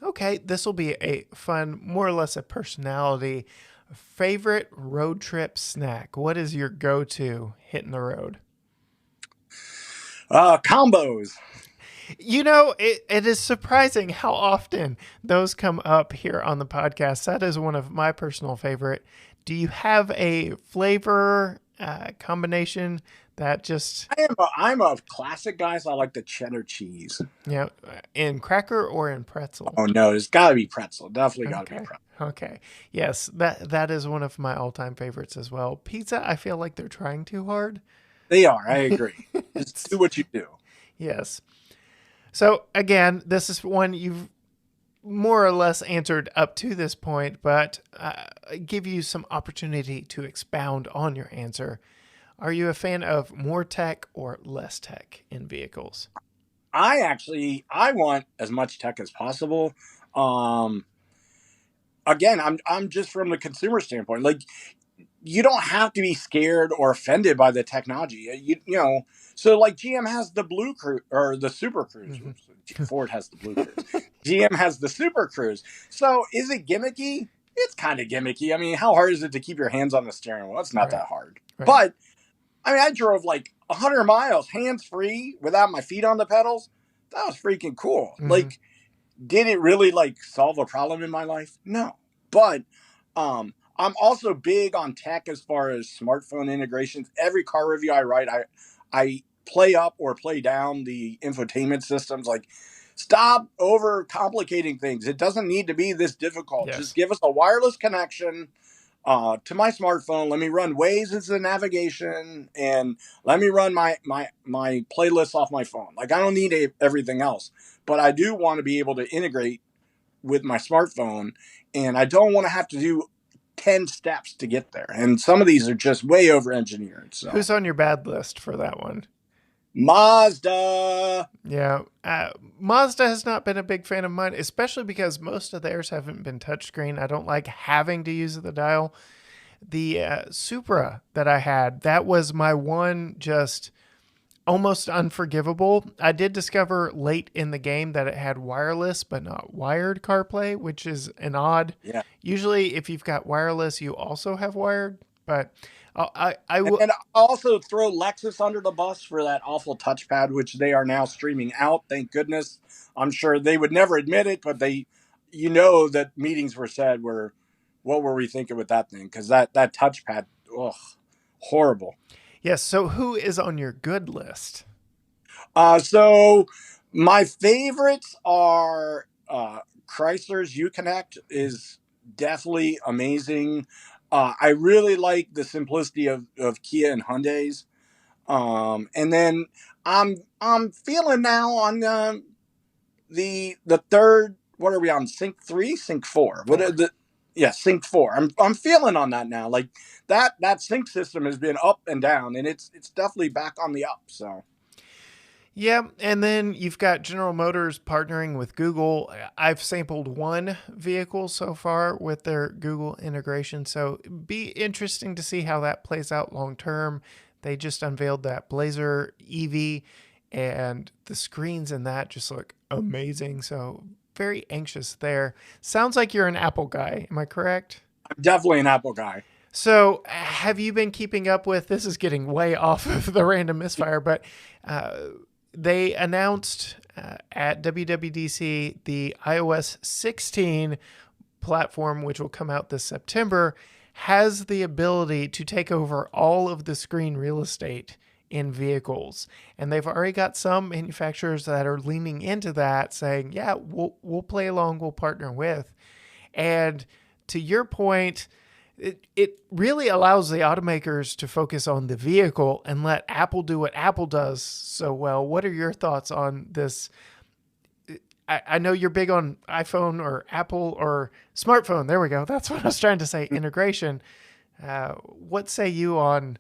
Okay, this will be a fun, more or less a personality. Favorite road trip snack? What is your go-to hitting the road? Combos. You know, it is surprising how often those come up here on the podcast. That is one of my personal favorite. Do you have a flavor combination that just, I'm a classic guy, so I like the cheddar cheese. you know, in cracker or in pretzel? Oh no, it's got to be pretzel. Definitely got to be Okay. pretzel. Okay. Yes, that is one of my all-time favorites as well. Pizza, I feel like they're trying too hard. They are. I agree. Just do It's what you do. yes. So again, this is one you've more or less answered up to this point, but give you some opportunity to expound on your answer. Are you a fan of more tech or less tech in vehicles? I want as much tech as possible. Um, Again, I'm just from the consumer standpoint. Like, you don't have to be scared or offended by the technology. You know, so like GM has the Blue Cruise or the Super Cruise. Mm-hmm. Ford has the Blue Cruise. GM has the Super Cruise. So is it gimmicky? It's kind of gimmicky. I mean, how hard is it to keep your hands on the steering wheel? It's not Right. that hard. Right. But I mean, I drove like 100 miles hands free without my feet on the pedals. That was freaking cool. Mm-hmm. Like, did it really like solve a problem in my life? No. But I'm also big on tech as far as smartphone integrations. Every car review I write, I play up or play down the infotainment systems. Like, stop over complicating things. It doesn't need to be this difficult. Yes. Just give us a wireless connection to my smartphone. Let me run Waze as the navigation, and let me run my playlists off my phone. Like, I don't need everything else, but I do want to be able to integrate with my smartphone, and I don't want to have to do 10 steps to get there. And some of these are just way over engineered. So Who's on your bad list for that one? Mazda. Yeah, Mazda has not been a big fan of mine, especially because most of theirs haven't been touchscreen. I don't like having to use the dial. The Supra that I had, that was my one just almost unforgivable. I did discover late in the game that it had wireless but not wired CarPlay, which is an odd. Yeah. Usually, if you've got wireless, you also have wired. But I And also throw Lexus under the bus for that awful touchpad, which they are now streaming out. Thank goodness. I'm sure they would never admit it, but that meetings were said where, what were we thinking with that thing? Because that touchpad, ugh, horrible. Yes. So who is on your good list? So my favorites are Chrysler's Uconnect is definitely amazing. I really like the simplicity of Kia and Hyundai's. And then I'm feeling now on the third. What are we on? Sync 3, Sync 4. What are the? Yeah, Sync 4. I'm feeling on that now. Like that sync system has been up and down, and it's definitely back on the up. So. Yeah, and then you've got General Motors partnering with Google. I've sampled one vehicle so far with their Google integration, so it'd be interesting to see how that plays out long term. They just unveiled that Blazer EV, and the screens in that just look amazing. So very anxious there. Sounds like you're an Apple guy. Am I correct? I'm definitely an Apple guy. So, have you been keeping up with? This is getting way off of the random misfire, but they announced at WWDC the iOS 16 platform, which will come out this September, has the ability to take over all of the screen real estate in vehicles. And they've already got some manufacturers that are leaning into that, saying, yeah, we'll play along, we'll partner with. And to your point, it really allows the automakers to focus on the vehicle and let Apple do what Apple does so well. What are your thoughts on this? I know you're big on iPhone or Apple or smartphone. There we go. That's what I was trying to say. Integration. What say you on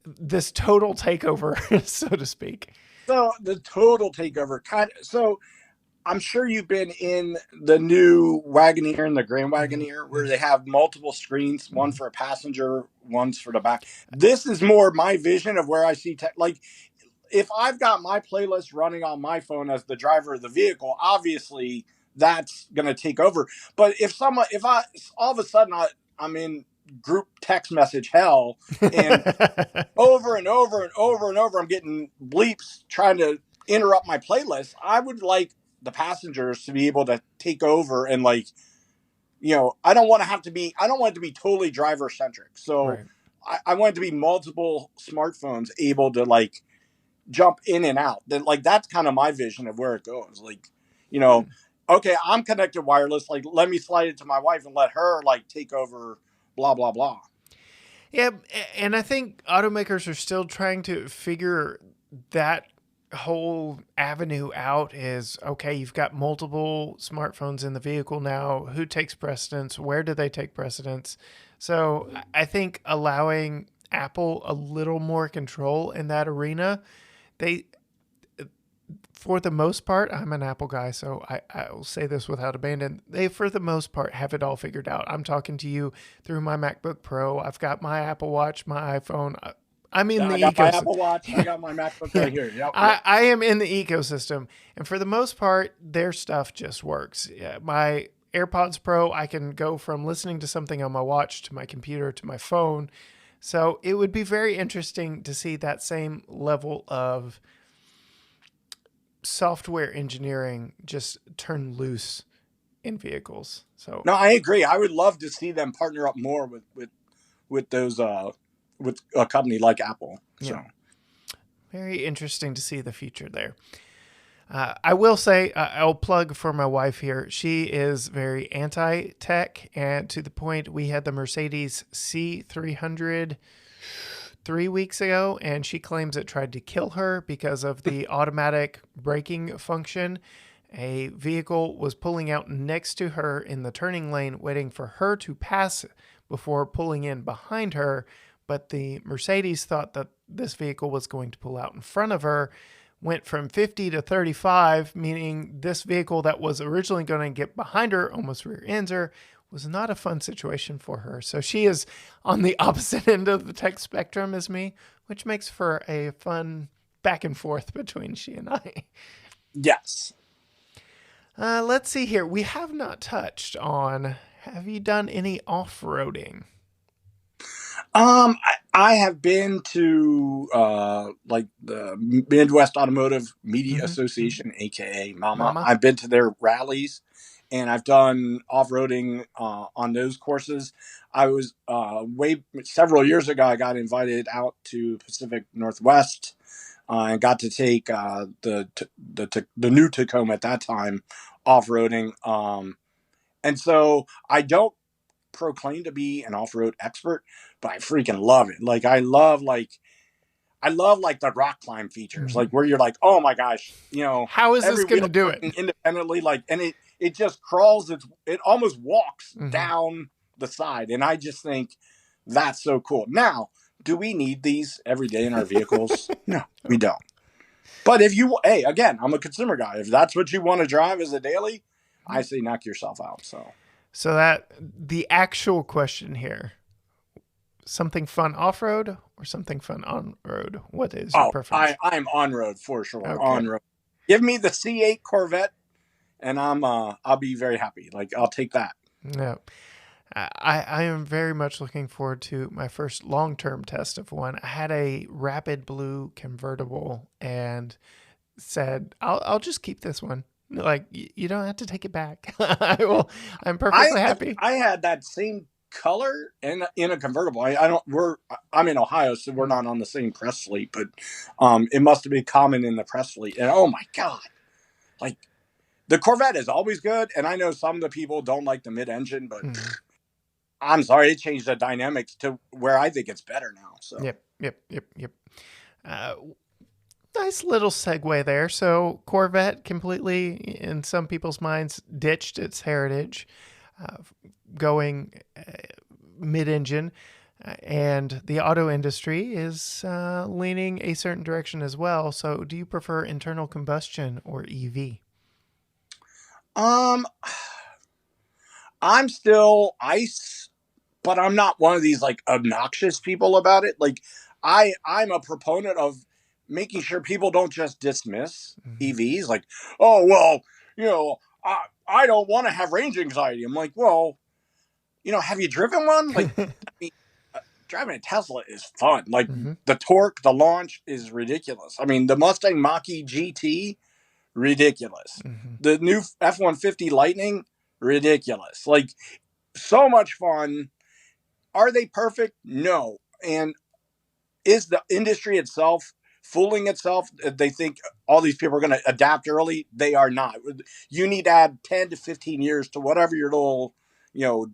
this total takeover, so to speak? So the total takeover so I'm sure you've been in the new Wagoneer and the Grand Mhm, Wagoneer where mhm, they have multiple screens, one mhm. for a passenger, one's for the back. This is more my vision of where I see tech. Like, if I've got my playlist running on my phone as the driver of the vehicle, obviously that's going to take over. But if I, all of a sudden I'm in group text message hell and over and over and over and over, I'm getting bleeps trying to interrupt my playlist. I would like the passengers to be able to take over and like, I don't want to have to be, I don't want it to be totally driver centric. So Right. I want it to be multiple smartphones able to like jump in and out. Then like that's kind of my vision of where it goes. Like, you know, Hmm. okay, I'm connected wireless. Like, let me slide it to my wife and let her like take over. Blah blah blah. Yeah, and I think automakers are still trying to figure that whole avenue out. Is okay, you've got multiple smartphones in the vehicle now. Who takes precedence? Where do they take precedence? So I think allowing Apple a little more control in that arena, they, for the most part, I'm an Apple guy, so I will say this without abandon. They, for the most part, have it all figured out. I'm talking to you through my MacBook Pro. I've got my Apple Watch, my iPhone. I'm in Yeah, I the got my ecosystem. Apple Watch. I got my MacBook Yeah, right here. Yep, yep. I am in the ecosystem. And for the most part, their stuff just works. Yeah, my AirPods Pro, I can go from listening to something on my watch to my computer to my phone. So it would be very interesting to see that same level of software engineering just turn loose in vehicles. So No, I agree. I would love to see them partner up more with those with a company like Apple. yeah, So very interesting to see the future there. I will say, I'll plug for my wife here. She is very anti tech, and to the point we had the Mercedes C300 3 weeks ago, and she claims it tried to kill her because of the automatic braking function. A vehicle was pulling out next to her in the turning lane, waiting for her to pass before pulling in behind her. But the Mercedes thought that this vehicle was going to pull out in front of her, went from 50 to 35, meaning this vehicle that was originally going to get behind her almost rear ends her. Was not a fun situation for her. So she is on the opposite end of the tech spectrum as me, which makes for a fun back and forth between she and I. yes. Let's see here. We have not touched on, have you done any off roading? I have been to like the Midwest Automotive Media Mm-hmm. Mm-hmm. Association, aka MAMA. Mama? I've been to their rallies, and I've done off roading on those courses. I was way several years ago. I got invited out to Pacific Northwest and got to take the new Tacoma at that time off roading. And so I don't proclaim to be an off-road expert, but I freaking love it. Like I love the rock climb features, Mm-hmm. like where you're like, oh my gosh, How is this every going to wheel do it? turning independently, like, and it just crawls, it almost walks Mm-hmm. down the side, and I just think that's so cool. Now, do we need these every day in our vehicles? No, we don't. But if you, hey, again, I'm a consumer guy. If that's what you want to drive as a daily, I say knock yourself out. So So that the actual question here, something fun off road or something fun on road? What is your oh, preference? I'm on road for sure. Okay. On road. Give me the C8 Corvette, and I'll be very happy. Like I'll take that. No. I am very much looking forward to my first long term test of one. I had a Rapid Blue convertible and said, I'll just keep this one. Like, you don't have to take it back. I will. I'm perfectly happy. I had that same color in a convertible. I don't. I'm in Ohio, so we're not on the same press fleet, but it must have been common in the press fleet. And oh my god, like the Corvette is always good, and I know some of the people don't like the mid-engine, but Mm-hmm. I'm sorry, it changed the dynamics to where I think it's better now. So Yep, yep, yep, yep. Uh, nice little segue there. So Corvette completely, in some people's minds, ditched its heritage, uh, going mid-engine, and the auto industry is leaning a certain direction as well. So, do you prefer internal combustion or EV? Um, I'm still ice, but I'm not one of these like obnoxious people about it. Like I'm a proponent of making sure people don't just dismiss Mhm. EVs. Like, oh well, you know, I don't want to have range anxiety. I'm like, well, have you driven one? Like, I mean, driving a Tesla is fun. Like Mhm. the torque, the launch is ridiculous. I mean, the Mustang Mach-E GT, ridiculous. Mhm. The new F-150 Lightning, ridiculous. Like so much fun. Are they perfect? No. And is the industry itself fooling itself? They think all these people are going to adapt early. They are not. You need to add 10 to 15 years to whatever your little, you know,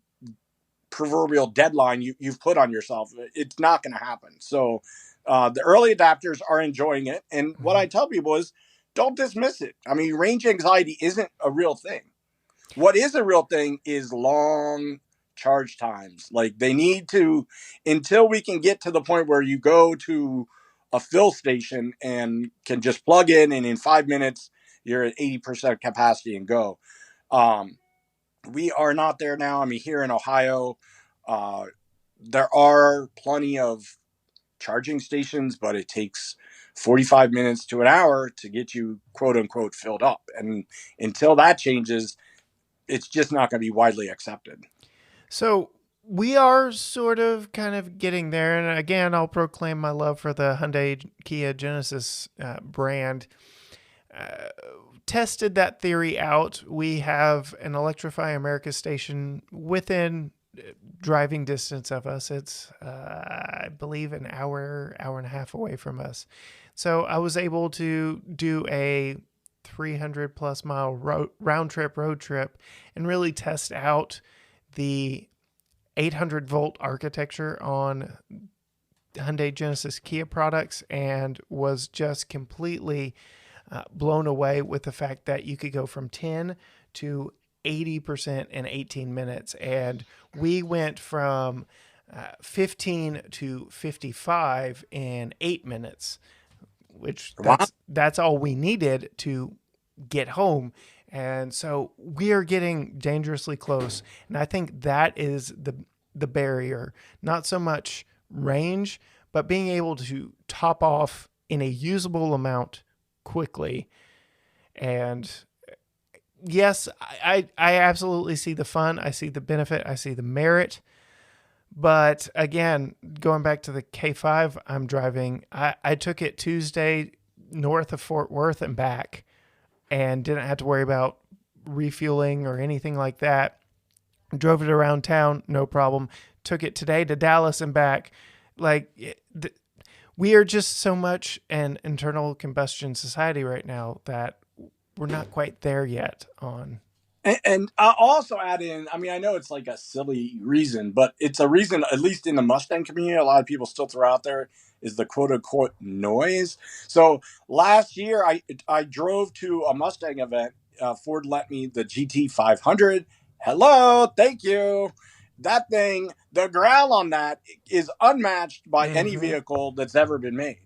proverbial deadline you've put on yourself. It's not going to happen. So the early adapters are enjoying it. And what I Mhm. tell people is don't dismiss it. I mean, range anxiety isn't a real thing. What is a real thing is long charge times. Like they need to, until we can get to the point where you go to a fill station and can just plug in, and in 5 minutes you're at 80% capacity and go. Um, we are not there now. I mean, here in Ohio, uh, there are plenty of charging stations, but it takes 45 minutes to an hour to get you quote unquote filled up. And until that changes, it's just not going to be widely accepted. So we are sort of kind of getting there. And again, I'll proclaim my love for the Hyundai Kia Genesis brand. Uh, Tested that theory out. We have an Electrify America station within driving distance of us. It's, I believe, an hour and a half away from us. So I was able to do a 300 plus mile road trip and really test out the 800-volt architecture on Hyundai Genesis Kia products and was just completely blown away with the fact that you could go from 10 to 80% in 18 minutes. And we went from 15 to 55 in 8 minutes, which Wow. that's all we needed to get home. And so we are getting dangerously close. And I think that is the barrier, not so much range, but being able to top off in a usable amount quickly. And yes, I absolutely see the fun. I see the benefit. I see the merit. But again, going back to the K5 I'm driving, I took it Tuesday north of Fort Worth and back and didn't have to worry about refueling or anything like that. Drove it around town, no problem. Took it today to Dallas and back. Like, we are just so much an internal combustion society right now that we're not quite there yet on. And I'll also add in, I mean, I know it's like a silly reason, but it's a reason, at least in the Mustang community, a lot of people still throw out there is the quote unquote noise. So last year, I drove to a Mustang event. Ford lent me the GT 500. Hello, thank you. That thing, the growl on that is unmatched by any Mm-hmm. vehicle that's ever been made.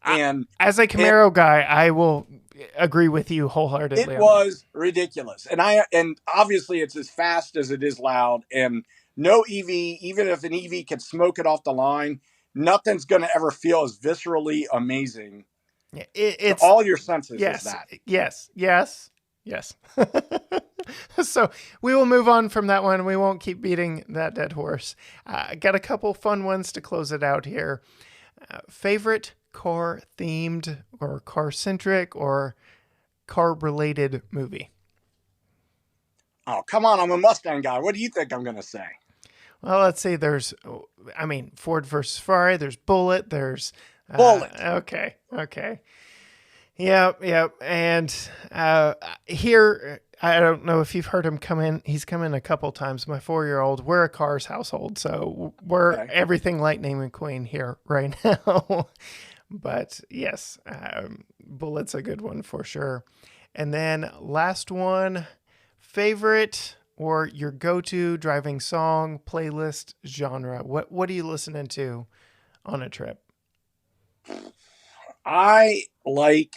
I, And as a it, Camaro guy, I will agree with you it wholeheartedly on that. was ridiculous. And obviously it's as fast as it is loud. And no EV, even if an EV could smoke it off the line, nothing's going to ever feel as viscerally amazing Yeah, to it's all your senses as yes, that. yes, yes, yes. So we will move on from that one. We won't keep beating that dead horse. I got a couple fun ones to close it out here. Favorite car themed or car centric or car related movie? Oh, come on. I'm a Mustang guy. What do you think I'm going to say? Well, let's see. There's, I mean, Ford versus Ferrari. There's Bullet. There's, Bullet. okay. Yep, yep. And here, I don't know if you've heard him come in. He's come in a couple times. My 4-year-old. We're a Cars household, so we're Okay. everything Lightning McQueen here right now. But yes, Bullet's a good one for sure. And then last one, favorite or your go-to driving song, playlist, genre. What are you listening to on a trip? I like,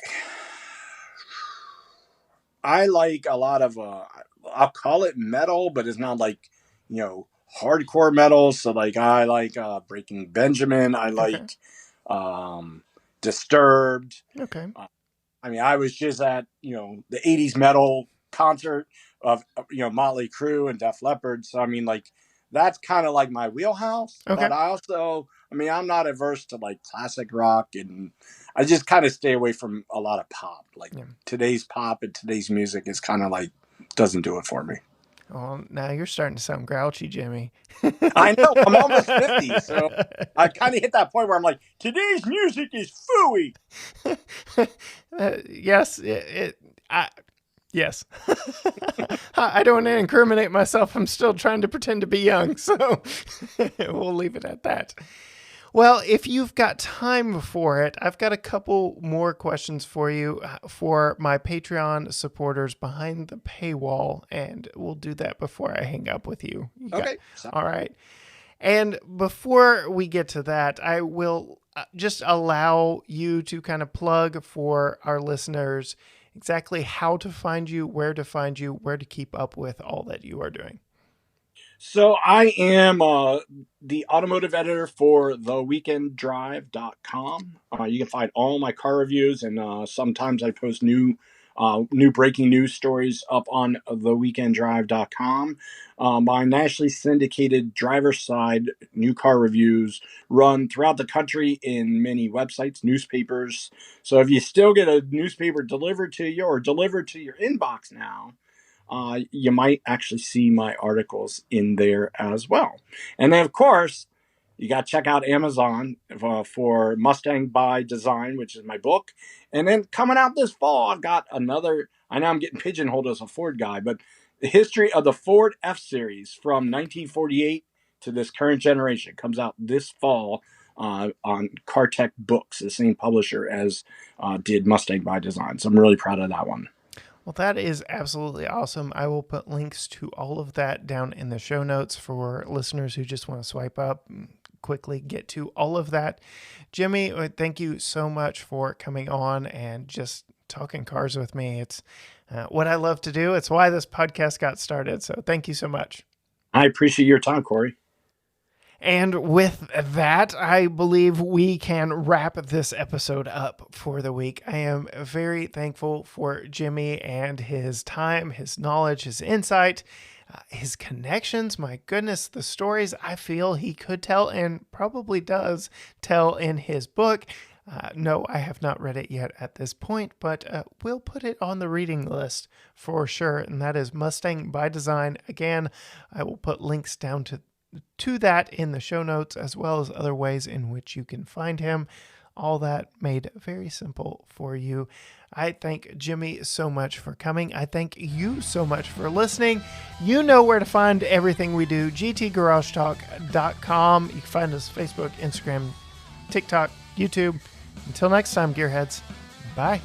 I like a lot of I'll call it metal, but it's not like, hardcore metal. So like I like Breaking Benjamin. I Okay. like Disturbed. Okay. Uh, I mean, I was just at the '80s metal concert of Motley Crue and Def Leppard. So I mean, like that's kind of like my wheelhouse. Okay. But I'm not averse to like classic rock, and I just kind of stay away from a lot of pop. Like Yeah. today's pop and today's music is kind of like doesn't do it for me. Oh, now you're starting to sound grouchy, Jimmy. I know I'm almost 50, so I kind of hit that point where I'm like, today's music is fooey. Yes, yes. I don't want to incriminate myself. I'm still trying to pretend to be young, so we'll leave it at that. Well, if you've got time for it, I've got a couple more questions for you for my Patreon supporters behind the paywall, and we'll do that before I hang up with you. Okay. All right. And before we get to that, I will just allow you to kind of plug for our listeners exactly how to find you, where to keep up with all that you are doing. So I am the automotive editor for theweekenddrive.com. You can find all my car reviews, and sometimes I post new breaking news stories up on theweekenddrive.com. My nationally syndicated driver's side new car reviews run throughout the country in many websites, newspapers. So if you still get a newspaper delivered to you or delivered to your inbox now, you might actually see my articles in there as well. And then, of course, you got to check out Amazon for Mustang by Design, which is my book. And then coming out this fall, I've got another. I know I'm getting pigeonholed as a Ford guy, but the history of the Ford F-Series from 1948 to this current generation comes out this fall on CarTech Books, the same publisher as did Mustang by Design. So I'm really proud of that one. Well, that is absolutely awesome. I will put links to all of that down in the show notes for listeners who just want to swipe up and quickly get to all of that. Jimmy, thank you so much for coming on and just talking cars with me. It's what I love to do. It's why this podcast got started. So thank you so much. I appreciate your time, Corey. And with that, I believe we can wrap this episode up for the week. I am very thankful for Jimmy and his time, his knowledge, his insight, his connections. My goodness, the stories I feel he could tell and probably does tell in his book. No, I have not read it yet at this point, but we'll put it on the reading list for sure. And that is Mustang by Design. Again, I will put links down to that in the show notes, as well as other ways in which you can find him. All that made very simple for you. I thank Jimmy so much for coming. I thank you so much for listening. You know where to find everything we do, gtgaragetalk.com. You can find us Facebook, Instagram, TikTok, YouTube. Until next time, gearheads, bye.